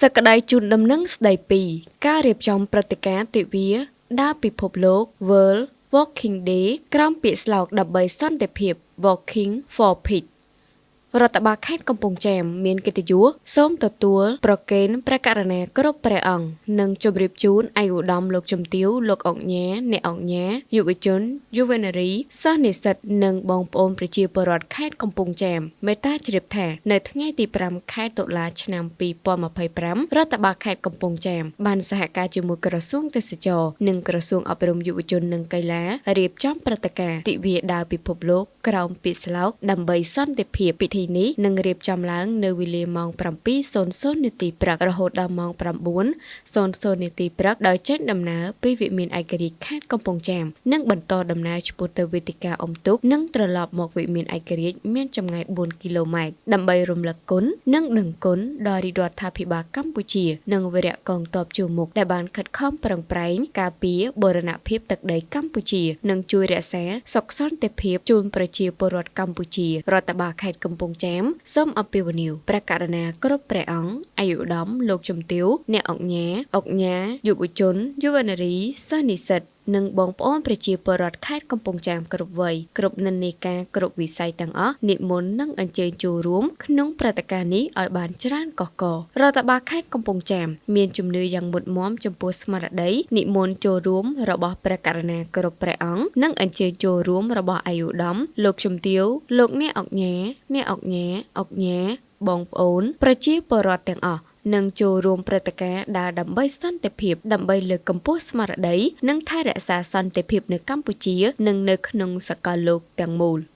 សក្តីជូនដំណឹងស្តីពីការរៀបចំព្រឹត្តិការណ៍ទិវាដើរពិភពលោក World Walking Day ក្រោមពាក្យស្លោកដើម្បីសន្តិភាព Walking for Peace រដ្ឋបាលខេត្តកំពង់ចាមមានកិត្តិយសសូមទទួលប្រគេនព្រះករុណាគ្រប់ព្រះអង្គនិងជម្រាបជូនឯកឧត្តមលោកជំទាវលោកអង្គញាអ្នកអង្គញាយុវជនយុវនារីសិស្សនិស្សិតនិងបងប្អូនប្រជាពលរដ្ឋខេត្តកំពង់ចាមមេត្តាជ្រាបថានៅថ្ងៃទី5ខែតុលាឆ្នាំ2025រដ្ឋបាលខេត្តកំពង់ចាមបានសហការជាមួយក្រសួងទេសចរនិងក្រសួងអប់រំយុវជននិងកីឡារៀបចំព្រឹត្តិការណ៍ទិវាដើរពិភពលោកក្រោមពាក្យស្លោកដើម្បីសន្តិភាពពិធីនេះនឹងរៀបចំឡើងនៅវេលាម៉ោង 7:00 នាទីព្រឹករហូតដល់ម៉ោង 9:00 នាទីព្រឹកដោយចេញដំណើរពីវិមានឯករាជ្យខេត្តកំពង់ចាមនិងបន្តដំណើរឆ្ពោះទៅវេទិកាអុំទូកនិងត្រឡប់មកវិមានឯករាជ្យមានចម្ងាយ 4 គីឡូម៉ែត្រដើម្បីរំលឹកគុណនិងដឹងគុណដល់រាជរដ្ឋាភិបាលកម្ពុជានិងវីរៈកងទ័ពជួរមុខដែលបានខិតខំប្រឹងប្រែងការពារបូរណភាពទឹកដីកម្ពុជានិងជួយរក្សាសុខសន្តិភាពជូនប្រជាពលរដ្ឋកម្ពុជារដ្ឋបាលខេត្តកំពង់ចាមសូមអពាវនាវព្រះករុណាគ្រប់ព្រះអង្គឯកឧត្តមលោកជំទាវអ្នកអង្គញាយុវជនយុវនារីសិស្សនិស្សិតនិងបងប្អូនប្រជាពលរដ្ឋខេត្តកំពង់ចាមគ្រប់វ័យគ្រប់និន្នាការគ្រប់វិស័យទាំងអស់និមន្តនិងអញ្ជើញចូលរួមក្នុងព្រឹត្តិការណ៍នេះឲ្យបានច្រើនកកករដ្ឋបាលខេត្តកំពង់ចាមមានជំនឿយ៉ាងមុតមាំចំពោះស្មារតីនិមន្តចូលរួមរបស់ព្រះករុណាគ្រប់ព្រះអង្គនិងអញ្ជើញចូលរួមរបស់ឯកឧត្តមលោកជំទាវលោកអ្នកអង្គញាបងប្អូនប្រជាពលរដ្ឋទាំងអស់និងចូលរួមព្រឹត្តិការណ៍ដើរដើម្បីសន្តិភាពដើម្បីលើកកម្ពស់ស្មារតីនិងថែរក្សាសន្តិភាពនៅកម្ពុជានិងនៅក្នុងសកលលោកទាំងមូល។